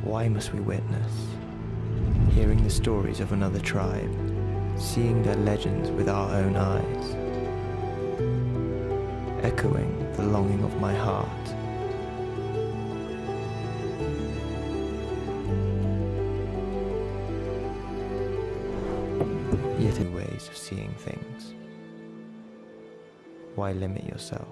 Why must we witness, hearing the stories of another tribe, seeing their legends with our own eyes, echoing the longing of my heart? Yet in ways of seeing things, why limit yourself?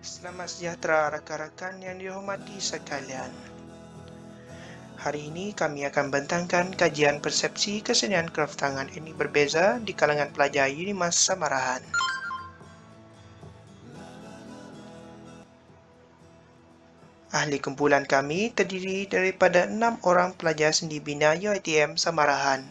Selamat sejahtera rakan-rakan yang dihormati sekalian. Hari ini kami akan bentangkan kajian persepsi kesenian kraft tangan ini berbeza di kalangan pelajar Unimas Samarahan. Ahli kumpulan kami terdiri daripada 6 orang pelajar sendi bina UiTM Samarahan,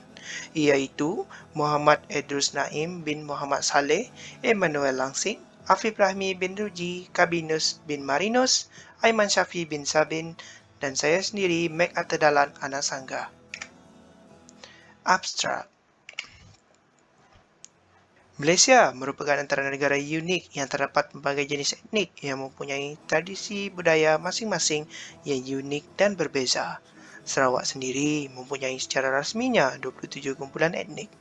iaitu Muhammad Idrus Naim bin Muhammad Saleh, Emmanuel Langsing, Afif Rahmi bin Ruji, Kabinus bin Marinus, Aiman Syafi bin Sabin, dan saya sendiri, Meg Atadalan Anasangga. Abstrak. Malaysia merupakan antara negara unik yang terdapat pelbagai jenis etnik yang mempunyai tradisi budaya masing-masing yang unik dan berbeza. Sarawak sendiri mempunyai secara rasminya 27 kumpulan etnik.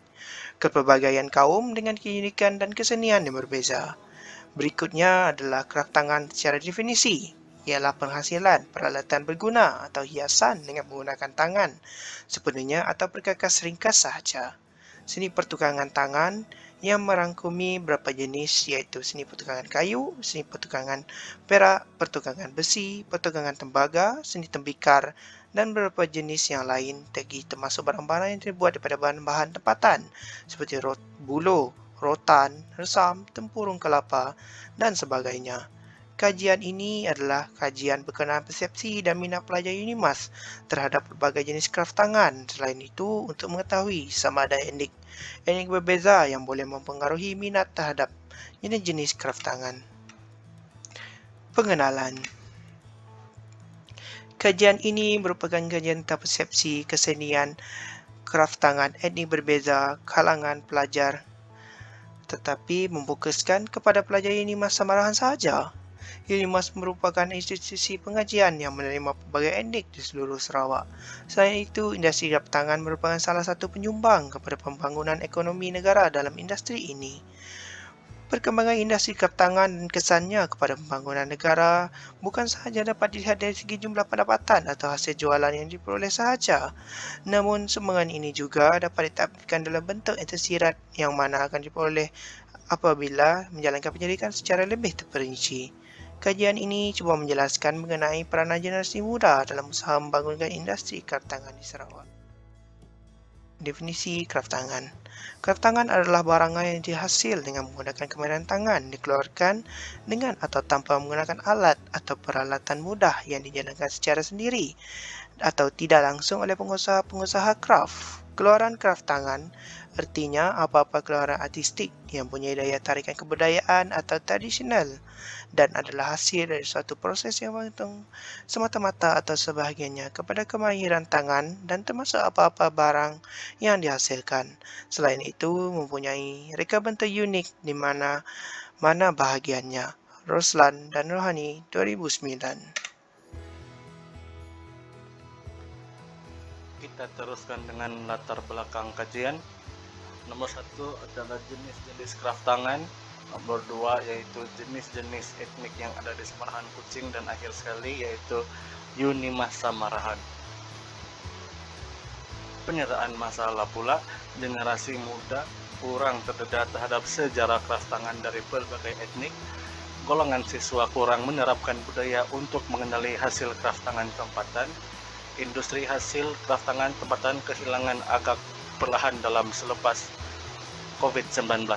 Kepelbagaian kaum dengan keunikan dan kesenian yang berbeza. Berikutnya adalah kraft tangan secara definisi, ialah penghasilan peralatan berguna atau hiasan dengan menggunakan tangan sepenuhnya atau perkakas ringkas sahaja. Seni pertukangan tangan yang merangkumi beberapa jenis iaitu seni pertukangan kayu, seni pertukangan perak, pertukangan besi, pertukangan tembaga, seni tembikar dan beberapa jenis yang lain termasuk barang-barang yang terbuat daripada bahan-bahan tempatan seperti buluh, rotan, resam, tempurung kelapa dan sebagainya. Kajian ini adalah kajian berkenaan persepsi dan minat pelajar Unimas terhadap berbagai jenis kraft tangan. Selain itu, untuk mengetahui sama ada etnik berbeza yang boleh mempengaruhi minat terhadap jenis-jenis kraft tangan. Pengenalan. Kajian ini merupakan kajian tentang persepsi kesenian kraft tangan etnik berbeza kalangan pelajar, tetapi memfokuskan kepada pelajar Unimas Samarahan sahaja. Unimas merupakan institusi pengajian yang menerima pelbagai etnik di seluruh Sarawak. Selain itu, industri kraft tangan merupakan salah satu penyumbang kepada pembangunan ekonomi negara dalam industri ini. Perkembangan industri kraft tangan dan kesannya kepada pembangunan negara bukan sahaja dapat dilihat dari segi jumlah pendapatan atau hasil jualan yang diperoleh sahaja, namun sumbangan ini juga dapat ditampilkan dalam bentuk yang tersirat yang mana akan diperoleh apabila menjalankan penyelidikan secara lebih terperinci. Kajian ini cuba menjelaskan mengenai peranan generasi muda dalam usaha membangunkan industri kraft tangan di Sarawak. Definisi kraft tangan. Kraft tangan adalah barangan yang dihasil dengan menggunakan kemahiran tangan, dikeluarkan dengan atau tanpa menggunakan alat atau peralatan mudah yang dijalankan secara sendiri atau tidak langsung oleh pengusaha-pengusaha kraft. Keluaran kraft tangan artinya apa-apa keluaran artistik yang punya daya tarikan kebudayaan atau tradisional dan adalah hasil dari suatu proses yang bergantung semata-mata atau sebahagiannya kepada kemahiran tangan dan termasuk apa-apa barang yang dihasilkan. Selain itu, mempunyai reka bentuk unik di mana bahagiannya. Roslan dan Rohani, 2009. Kita teruskan dengan latar belakang kajian. Nomor 1 adalah jenis-jenis kraft tangan. Nomor 2 yaitu jenis-jenis etnik yang ada di Samarahan Kuching, dan akhir sekali yaitu Unimas Samarahan. Penyertaan masalah pula, generasi muda kurang terdedah terhadap sejarah kraft tangan dari berbagai etnik. Golongan siswa kurang menerapkan budaya untuk mengenali hasil kraft tangan tempatan. Industri hasil kraft tangan tempatan kehilangan agak perlahan dalam selepas COVID-19.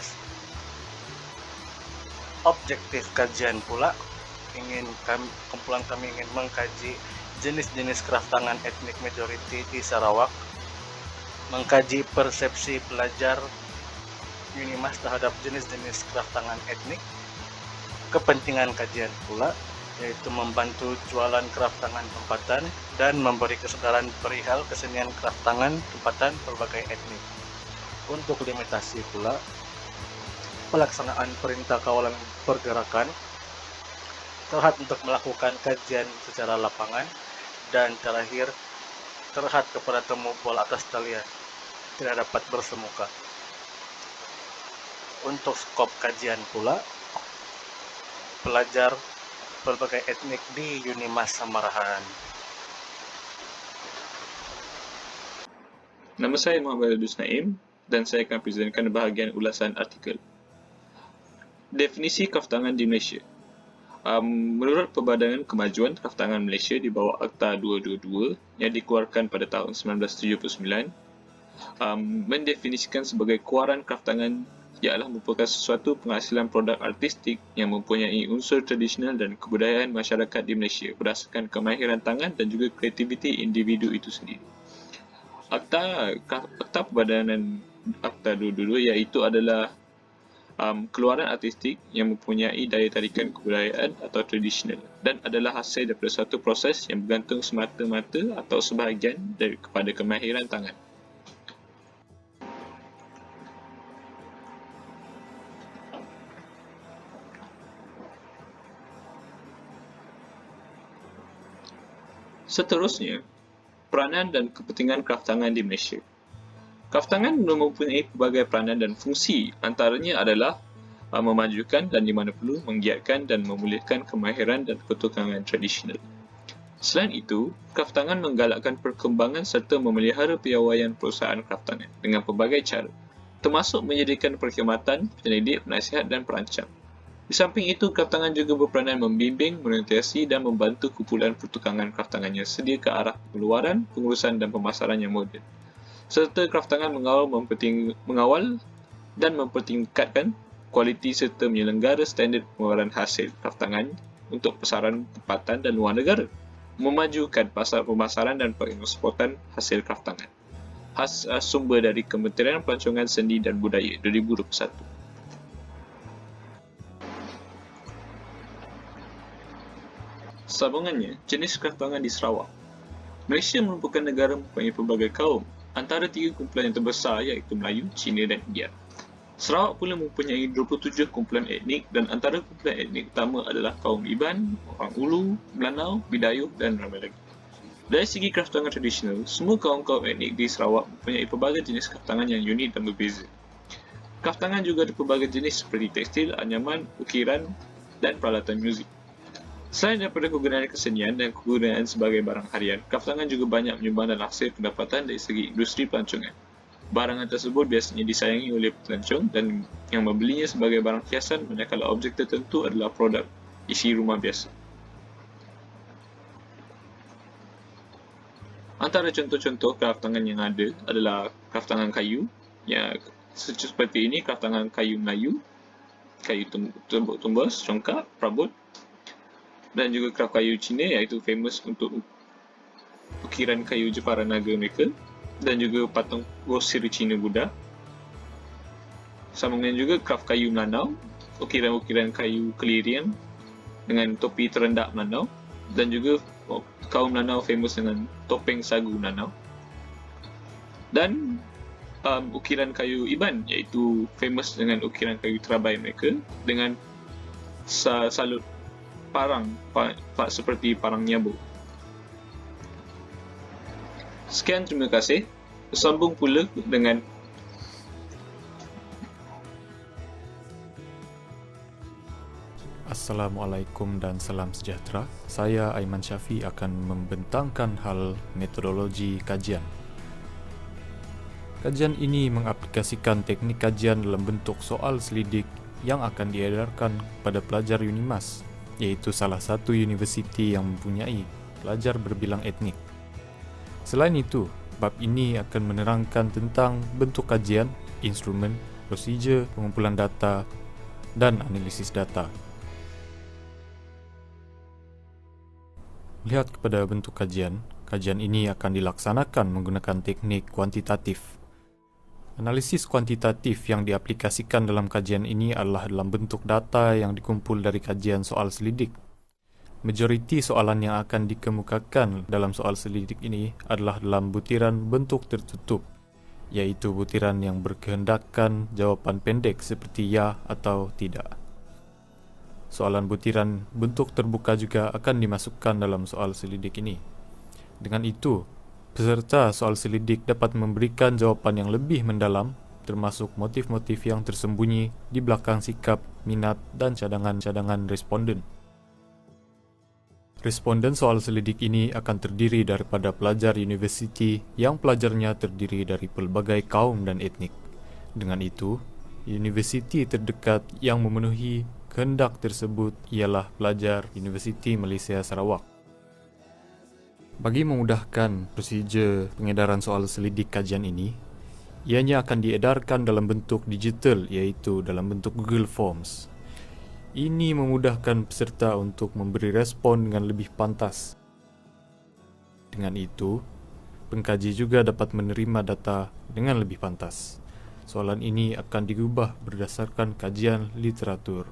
Objektif kajian pula, kumpulan kami ingin mengkaji jenis-jenis kraft tangan etnik majoriti di Sarawak, mengkaji persepsi pelajar Unimas terhadap jenis-jenis kraft tangan etnik. Kepentingan kajian pula yaitu membantu jualan kraftangan tempatan dan memberi kesadaran perihal kesenian kraftangan tempatan berbagai etnik. Untuk limitasi pula, pelaksanaan perintah kawalan pergerakan terhad untuk melakukan kajian secara lapangan, dan terakhir terhad kepada temu bola atas talian tidak dapat bersemuka. Untuk skop kajian pula, pelajar berbagai etnik di Unimas Samarahan. Nama saya Muhammad Adus Naim dan saya akan presentkan bahagian ulasan artikel. Definisi kraftangan di Malaysia. Menurut Perbadangan Kemajuan Kraftangan Malaysia di bawah Akta 222 yang dikeluarkan pada tahun 1979, mendefinisikan sebagai keluaran kraftangan ialah merupakan sesuatu penghasilan produk artistik yang mempunyai unsur tradisional dan kebudayaan masyarakat di Malaysia berdasarkan kemahiran tangan dan juga kreativiti individu itu sendiri. Akta Perbadanan Akta 222 iaitu adalah keluaran artistik yang mempunyai daya tarikan kebudayaan atau tradisional dan adalah hasil daripada suatu proses yang bergantung semata-mata atau sebahagian kepada kemahiran tangan. Seterusnya, peranan dan kepentingan kraftangan di Malaysia. Kraftangan mempunyai pelbagai peranan dan fungsi, antaranya adalah memajukan dan di mana perlu menggiatkan dan memulihkan kemahiran dan pertukangan tradisional. Selain itu, kraftangan menggalakkan perkembangan serta memelihara piawaian perusahaan kraftangan dengan pelbagai cara, termasuk menyediakan perkhidmatan, penyelidik, penasihat dan perancang. Di samping itu, kraftangan juga berperanan membimbing, menorientasi dan membantu kumpulan pertukangan kraftangan yang sedia ke arah pengeluaran, pengurusan dan pemasaran yang moden. Serta kraftangan mengawal dan mempertingkatkan kualiti serta menyelenggara standard pengeluaran hasil kraftangan untuk pasaran tempatan dan luar negara, memajukan pasar pemasaran dan pengeksportan hasil kraftangan. Sumber dari Kementerian Pelancongan Seni dan Budaya 2021. Sambungannya, jenis kraftangan di Sarawak. Malaysia merupakan negara mempunyai pelbagai kaum, antara 3 kumpulan yang terbesar iaitu Melayu, Cina dan India. Sarawak pula mempunyai 27 kumpulan etnik dan antara kumpulan etnik utama adalah kaum Iban, orang Ulu, Melanau, Bidayuh dan ramai lagi. Dari segi kraftangan tradisional, semua kaum-kaum etnik di Sarawak mempunyai pelbagai jenis kraftangan yang unik dan berbeza. Kraftangan juga ada pelbagai jenis seperti tekstil, anyaman, ukiran dan peralatan muzik. Selain daripada kegunaan kesenian dan kegunaan sebagai barang harian, kraftangan juga banyak menyumbang dalam hasil pendapatan dari segi industri pelancongan. Barangan tersebut biasanya disayangi oleh pelancong dan yang membelinya sebagai barang hiasan manakala objek tertentu adalah produk isi rumah biasa. Antara contoh-contoh kraftangan yang ada adalah kraftangan kayu, yang seperti ini kraftangan kayu Melayu, kayu tumbas, congkak, perabot, dan juga kraft kayu Cina iaitu famous untuk ukiran kayu Jepara Naga mereka dan juga patung grosir Cina Buddha. Sambungan juga kraft kayu Melanau, ukiran-ukiran kayu kelirian dengan topi terendak Melanau dan juga kaum Melanau famous dengan topeng sagu Melanau. Dan ukiran kayu Iban iaitu famous dengan ukiran kayu terabai mereka dengan salut parang seperti parang nyabu. Sekian, terima kasih. Bersambung pula dengan Assalamualaikum dan salam sejahtera. Saya Aiman Syafi akan membentangkan hal metodologi kajian. Kajian ini mengaplikasikan teknik kajian dalam bentuk soal selidik yang akan diedarkan pada pelajar Unimas, iaitu salah satu universiti yang mempunyai pelajar berbilang etnik. Selain itu, bab ini akan menerangkan tentang bentuk kajian, instrumen, prosedur, pengumpulan data, dan analisis data. Melihat kepada bentuk kajian, kajian ini akan dilaksanakan menggunakan teknik kuantitatif. Analisis kuantitatif yang diaplikasikan dalam kajian ini adalah dalam bentuk data yang dikumpul dari kajian soal selidik. Majoriti soalan yang akan dikemukakan dalam soal selidik ini adalah dalam butiran bentuk tertutup, iaitu butiran yang berkehendakkan jawapan pendek seperti ya atau tidak. Soalan butiran bentuk terbuka juga akan dimasukkan dalam soal selidik ini. Dengan itu, peserta soal selidik dapat memberikan jawapan yang lebih mendalam, termasuk motif-motif yang tersembunyi di belakang sikap, minat, dan cadangan-cadangan responden. Responden soal selidik ini akan terdiri daripada pelajar universiti yang pelajarnya terdiri dari pelbagai kaum dan etnik. Dengan itu, universiti terdekat yang memenuhi kehendak tersebut ialah pelajar Universiti Malaysia Sarawak. Bagi memudahkan prosedur pengedaran soal selidik kajian ini, ianya akan diedarkan dalam bentuk digital iaitu dalam bentuk Google Forms. Ini memudahkan peserta untuk memberi respon dengan lebih pantas. Dengan itu, pengkaji juga dapat menerima data dengan lebih pantas. Soalan ini akan digubah berdasarkan kajian literatur.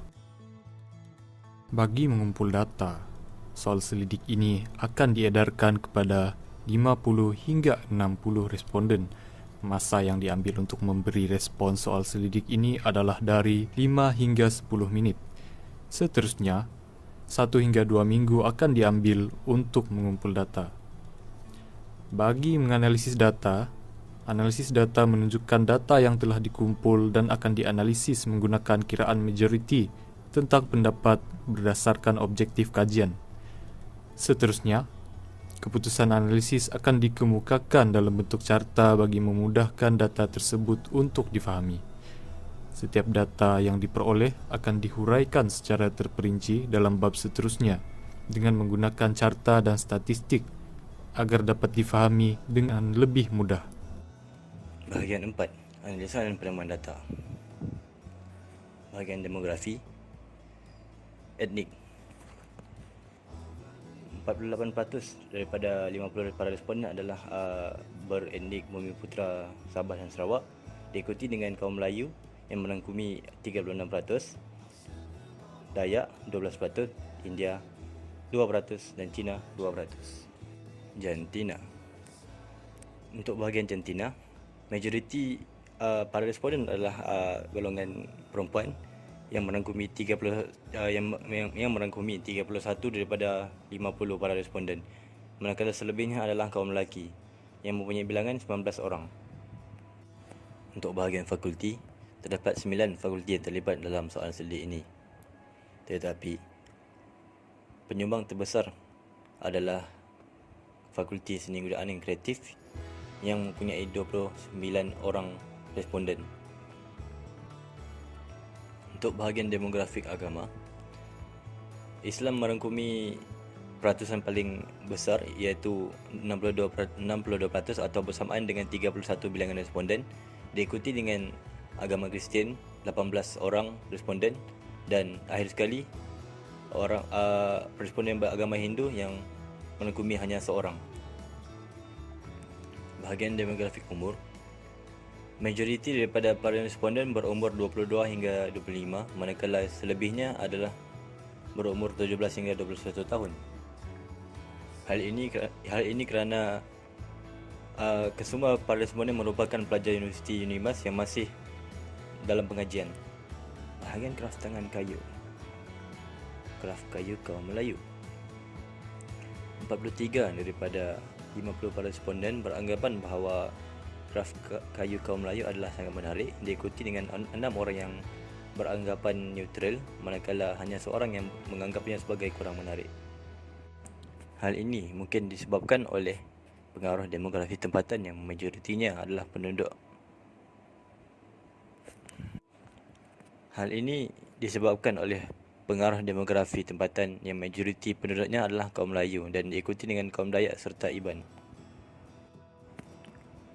Bagi mengumpul data, soal selidik ini akan diedarkan kepada 50 hingga 60 responden. Masa yang diambil untuk memberi respon soal selidik ini adalah dari 5 hingga 10 menit. Seterusnya, 1 hingga 2 minggu akan diambil untuk mengumpul data. Bagi menganalisis data, analisis data menunjukkan data yang telah dikumpul dan akan dianalisis menggunakan kiraan majoriti tentang pendapat berdasarkan objektif kajian. Seterusnya, keputusan analisis akan dikemukakan dalam bentuk carta bagi memudahkan data tersebut untuk difahami. Setiap data yang diperoleh akan dihuraikan secara terperinci dalam bab seterusnya dengan menggunakan carta dan statistik agar dapat difahami dengan lebih mudah. Bahagian 4. Analisa dan penemuan data. Bahagian demografi. Etnik. 48% daripada 50 para responden adalah beretnik Bumiputera, Sabah dan Sarawak, diikuti dengan kaum Melayu yang merangkumi 36%, Dayak 12%, India 2% dan Cina 2%. Jantina. Untuk bahagian jantina, majoriti para responden adalah golongan perempuan yang merangkumi 31 daripada 50 para responden, manakala selebihnya adalah kaum lelaki yang mempunyai bilangan 19 orang. Untuk bahagian fakulti, terdapat 9 fakulti yang terlibat dalam soalan selidik ini. Tetapi, penyumbang terbesar adalah Fakulti Seni Budayaan dan Kreatif yang mempunyai 29 orang responden. Untuk bahagian demografik agama, Islam merangkumi peratusan paling besar iaitu 62% atau bersamaan dengan 31 bilangan responden, diikuti dengan agama Kristian 18 orang responden, dan akhir sekali orang responden beragama Hindu yang merangkumi hanya seorang. Bahagian demografik umur, majoriti daripada para responden berumur 22 hingga 25, manakala selebihnya adalah berumur 17 hingga 21 tahun. Hal ini kerana kesemua para responden merupakan pelajar Universiti Unimas yang masih dalam pengajian. Bahagian kraft tangan kayu. Kraft kayu kaum Melayu. 43 daripada 50 para responden beranggapan bahawa kraft kayu kaum Melayu adalah sangat menarik, diikuti dengan 6 orang yang beranggapan neutral, manakala hanya seorang yang menganggapnya sebagai kurang menarik. Hal ini mungkin disebabkan oleh pengaruh demografi tempatan yang majoritinya adalah penduduk. Hal ini disebabkan oleh pengaruh demografi tempatan yang majoriti penduduknya adalah kaum Melayu dan diikuti dengan kaum Dayak serta Iban.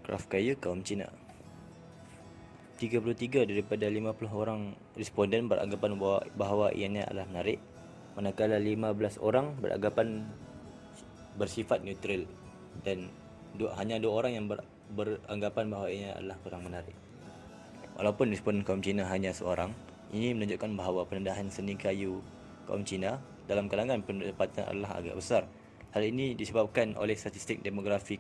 Kraft kayu kaum Cina. 33 daripada 50 orang responden beranggapan bahawa ianya adalah menarik, manakala 15 orang beranggapan bersifat neutral dan hanya 2 orang yang beranggapan bahawa ianya adalah kurang menarik. Walaupun responden kaum Cina hanya seorang, ini menunjukkan bahawa pendedahan seni kayu kaum Cina dalam kalangan pendapatan adalah agak besar. Hal ini disebabkan oleh statistik demografik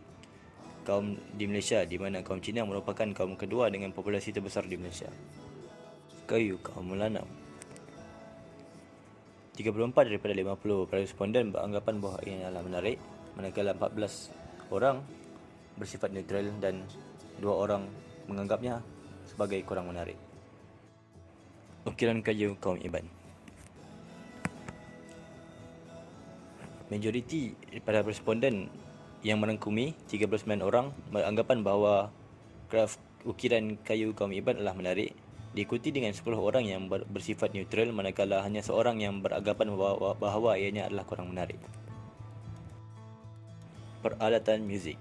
kaum di Malaysia, di mana kaum Cina merupakan kaum kedua dengan populasi terbesar di Malaysia. Kayu kaum Melanau. 34 daripada 50 para responden beranggapan bahawa ini adalah menarik, manakala 14 orang bersifat neutral dan 2 orang menganggapnya sebagai kurang menarik. Ukiran kayu kaum Iban. Majoriti daripada responden yang merangkumi 39 orang beranggapan bahawa graf ukiran kayu kaum Iban adalah menarik, diikuti dengan 10 orang yang bersifat neutral, manakala hanya seorang yang beranggapan bahawa ianya adalah kurang menarik. Peralatan muzik.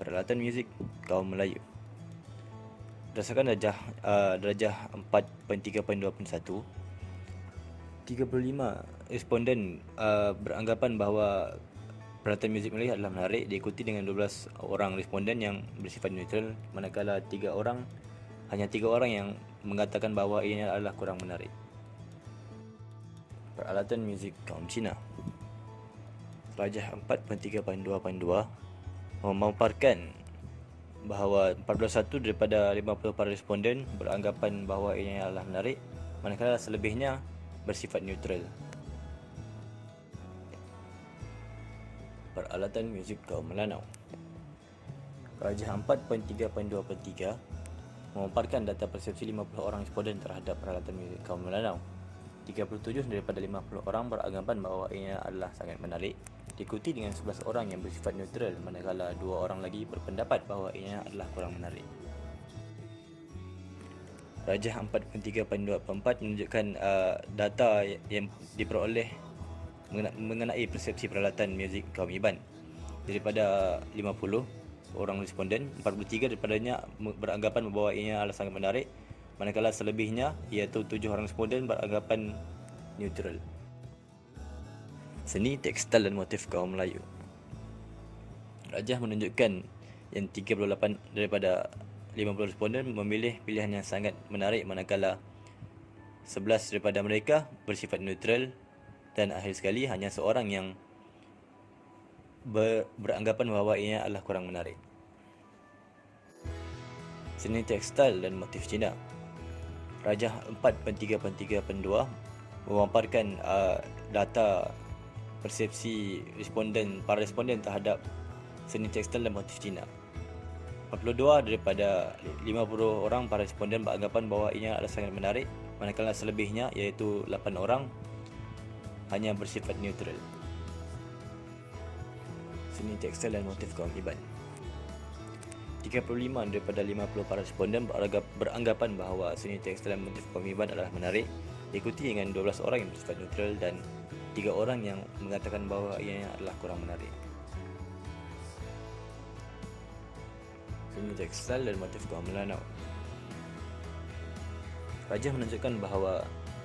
Peralatan muzik kaum Melayu. Berdasarkan darjah 4.3.2.1, 35 responden beranggapan bahawa peralatan muzik Melayu adalah menarik, diikuti dengan 12 orang responden yang bersifat neutral, manakala hanya 3 orang yang mengatakan bahawa ini adalah kurang menarik. Peralatan muzik kaum Cina. Darjah 4.3.2.2 memaparkan bahawa 41 daripada 50 para responden beranggapan bahawa ini adalah menarik, manakala selebihnya bersifat neutral. Peralatan muzik kaum Melanau. Darjah 4.3.2.3 memaparkan data persepsi 50 orang responden terhadap peralatan muzik kaum Melanau. 37 daripada 50 orang beranggapan bahawa ia adalah sangat menarik, diikuti dengan 11 orang yang bersifat neutral, manakala 2 orang lagi berpendapat bahawa ia adalah kurang menarik. Darjah 4.3.2.4 menunjukkan data yang diperoleh mengenai persepsi peralatan muzik kaum Iban. Daripada 50 orang responden, 43 daripadanya beranggapan bahawa ia adalah sangat menarik, manakala selebihnya iaitu 7 orang responden beranggapan neutral. Seni tekstil dan motif kaum Melayu. Darjah menunjukkan yang 38 daripada 50 responden memilih pilihan yang sangat menarik, manakala 11 daripada mereka bersifat neutral dan akhir sekali hanya seorang yang beranggapan bahawa ia adalah kurang menarik. Seni tekstil dan motif Cina. Darjah 4.3.3.2 memaparkan data persepsi para responden terhadap seni tekstil dan motif Cina. 42 daripada 50 orang para responden beranggapan bahawa ia adalah sangat menarik, manakala selebihnya iaitu 8 orang hanya bersifat neutral. Seni tekstil dan motif kaum Iban. 35 daripada 50 para responden beranggapan bahawa seni tekstil dan motif kaum Iban adalah menarik, diikuti dengan 12 orang yang bersifat neutral dan 3 orang yang mengatakan bahawa ia adalah kurang menarik. Seni tekstil dan motif kaum Melanau. Darjah menunjukkan bahawa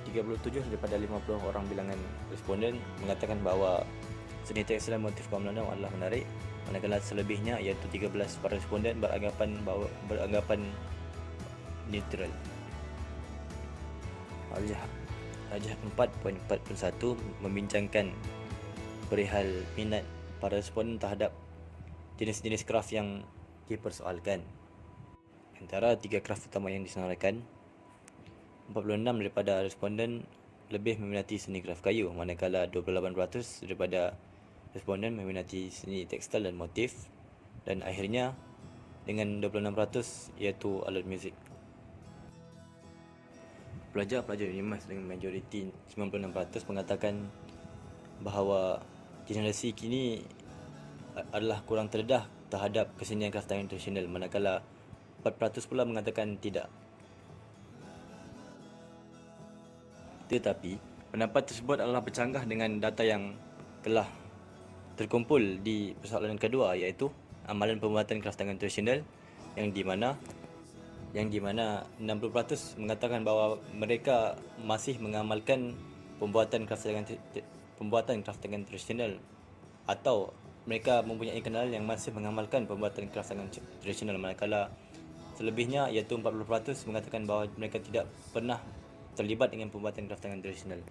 37 daripada 50 orang bilangan responden mengatakan bahawa seni tekstil dan motif kaum Melanau adalah menarik, manakala selebihnya iaitu 13 para responden beranggapan neutral. Darjah 4.4.1 membincangkan perihal minat para responden terhadap jenis-jenis kraf yang dipersoalkan. Antara 3 kraf utama yang disenaraikan, 46 daripada responden lebih meminati seni kraf kayu, manakala 28% daripada responden meminati seni tekstil dan motif, dan akhirnya dengan 26% iaitu alat muzik. Pelajar-pelajar UNIMAS dengan majoriti 96% mengatakan bahawa generasi kini adalah kurang terdedah terhadap kesenian kraftangan tradisional, manakala 4% pula mengatakan tidak. Tetapi pendapat tersebut adalah bercanggah dengan data yang telah terkumpul di persoalan kedua, iaitu amalan pembuatan kraftangan tradisional yang di mana 60% mengatakan bahawa mereka masih mengamalkan pembuatan kraftangan tradisional, atau mereka mempunyai kenalan yang masih mengamalkan pembuatan kraftangan tradisional, manakala selebihnya iaitu 40% mengatakan bahawa mereka tidak pernah terlibat dengan pembuatan kraftangan tradisional.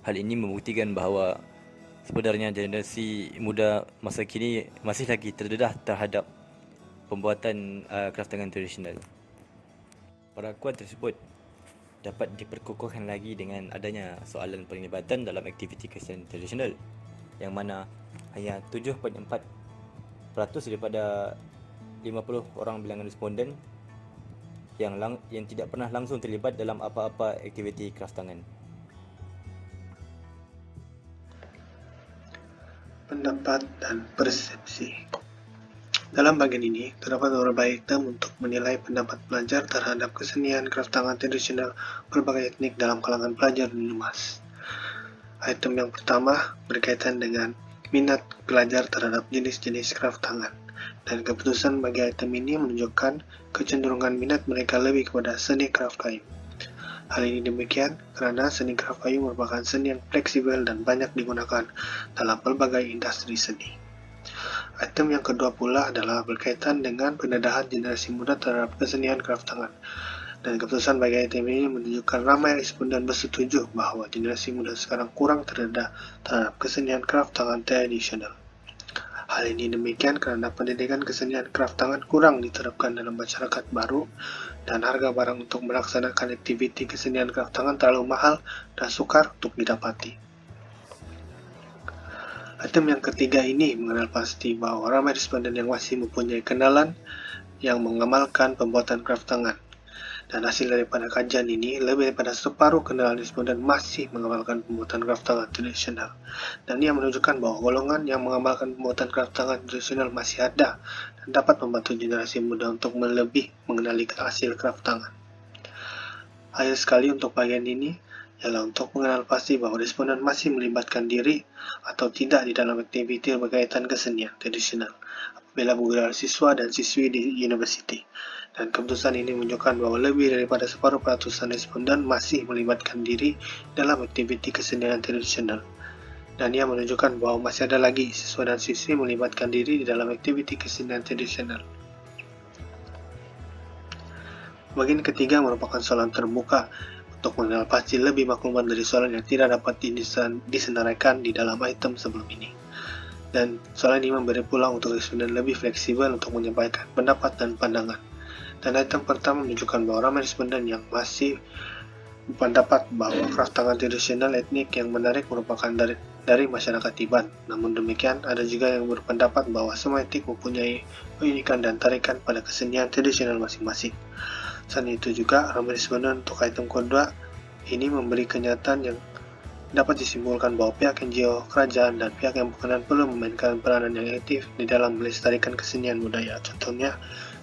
Hal ini membuktikan bahawa sebenarnya generasi muda masa kini masih lagi terdedah terhadap pembuatan kraftangan tradisional. Perakuan tersebut dapat diperkukuhkan lagi dengan adanya soalan penglibatan dalam aktiviti kesenian tradisional, yang mana hanya 7.4% daripada 50 orang bilangan responden yang tidak pernah langsung terlibat dalam apa-apa aktiviti kraftangan. Pendapat dan persepsi. Dalam bagian ini, terdapat beberapa item untuk menilai pendapat pelajar terhadap kesenian kraftangan tradisional berbagai etnik dalam kalangan pelajar UNIMAS. Item yang pertama berkaitan dengan minat pelajar terhadap jenis-jenis kraftangan, dan keputusan bagi item ini menunjukkan kecenderungan minat mereka lebih kepada seni kraft kayu. Hal ini demikian karena seni kraft kayu merupakan seni yang fleksibel dan banyak digunakan dalam berbagai industri seni. Item yang kedua pula adalah berkaitan dengan pendedahan generasi muda terhadap kesenian kraftangan, dan keputusan bagi item ini menunjukkan ramai responden bersetuju bahwa generasi muda sekarang kurang terdedah terhadap kesenian kraftangan tradisional. Hal ini demikian karena pendidikan kesenian kraftangan kurang diterapkan dalam masyarakat baru, dan harga barang untuk melaksanakan aktiviti kesenian kraftangan terlalu mahal dan sukar untuk didapati. Item yang ketiga ini mengenal pasti bahwa ramai responden yang masih mempunyai kenalan yang mengamalkan pembuatan kraftangan. Dan hasil daripada kajian ini, lebih daripada separuh kenalan responden masih mengamalkan pembuatan kraftangan tradisional. Dan ia menunjukkan bahwa golongan yang mengamalkan pembuatan kraftangan tradisional masih ada dan dapat membantu generasi muda untuk lebih mengenali hasil kraftangan. Akhir sekali untuk bagian ini ialah untuk mengenal pasti bahwa responden masih melibatkan diri atau tidak di dalam aktiviti berkaitan kesenian tradisional apabila bergelar siswa dan siswi di universiti. Dan keputusan ini menunjukkan bahwa lebih daripada separuh peratusan responden masih melibatkan diri dalam aktiviti kesenian tradisional. Dan ia menunjukkan bahwa masih ada lagi siswa dan siswi melibatkan diri di dalam aktiviti kesenian tradisional. Bagian ketiga merupakan soalan terbuka untuk mengenal pasti lebih maklumat dari soalan yang tidak dapat disenaraikan di dalam item sebelum ini. Dan soalan ini memberi peluang untuk responden lebih fleksibel untuk menyampaikan pendapat dan pandangan. Dan item pertama menunjukkan bahwa ramai responden yang masih berpendapat bahwa kraftangan tradisional etnik yang menarik merupakan dari masyarakat Tiban. Namun demikian, ada juga yang berpendapat bahwa semua etnik mempunyai keunikan dan tarikan pada kesenian tradisional masing-masing. Selain itu juga, ramai responden untuk item kedua ini memberi kenyataan yang dapat disimpulkan bahwa pihak NGO, kerajaan, dan pihak yang berkenan perlu memainkan peranan yang aktif di dalam melestarikan kesenian budaya. Contohnya,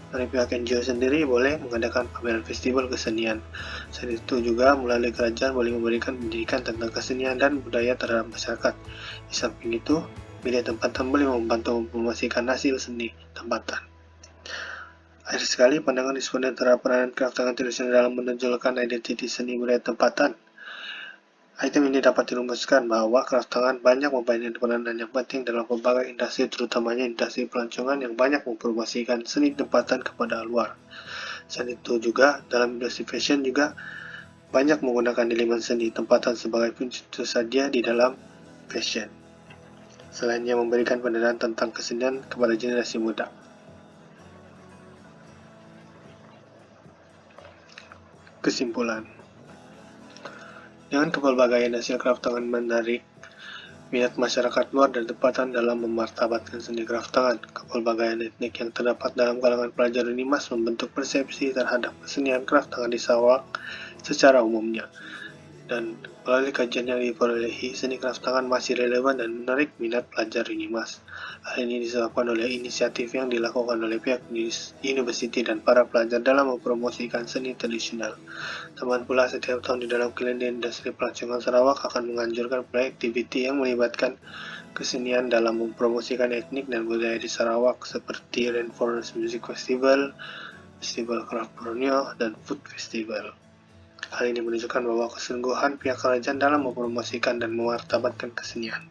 dari pihak NGO sendiri boleh mengadakan pameran festival kesenian. Selain itu juga melalui kerajaan boleh memberikan pendidikan tentang kesenian dan budaya terhadap masyarakat. Di samping itu, media tempatan boleh membantu mempromosikan hasil seni tempatan. Akhir sekali, pandangan responden terhadap peranan kraftangan tradisional dalam menonjolkan identiti seni budaya tempatan. Item ini dapat dirumuskan bahwa kraftangan banyak memainkan peranan yang penting dalam berbagai industri, terutamanya industri pelancongan yang banyak mempromosikan seni tempatan kepada luar. Selain itu juga, dalam industri fashion juga banyak menggunakan elemen seni tempatan sebagai pencetus saja di dalam fashion. Selainnya memberikan pendidikan tentang kesenian kepada generasi muda. Kesimpulan. Dengan kepelbagaian hasil kraftangan menarik minat masyarakat luar dan tempatan dalam memartabatkan seni kraftangan, kepelbagaian etnik yang terdapat dalam kalangan pelajar UNIMAS membentuk persepsi terhadap kesenian kraftangan di Sarawak secara umumnya. Dan melalui kajian yang diperolehi, seni kraftangan masih relevan dan menarik minat pelajar UNIMAS. Hal ini disebabkan oleh inisiatif yang dilakukan oleh pihak universiti dan para pelajar dalam mempromosikan seni tradisional. Teman pula, setiap tahun di dalam kalender industri pelancongan Sarawak akan menganjurkan proyek aktiviti yang melibatkan kesenian dalam mempromosikan etnik dan budaya di Sarawak seperti Rainforest Music Festival, Festival Craft Borneo, dan Food Festival. Hal ini menunjukkan bahwa kesungguhan pihak kerajaan dalam mempromosikan dan memartabatkan kesenian.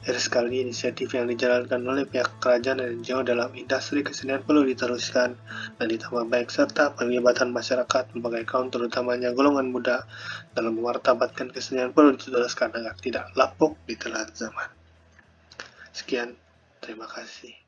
Sekali inisiatif yang dijalankan oleh pihak kerajaan dan NGO dalam industri kesenian perlu diteruskan dan ditambah baik serta penglibatan masyarakat berbagai kaum terutamanya golongan muda dalam memartabatkan kesenian perlu diteruskan agar tidak lapuk di telan zaman. Sekian, terima kasih.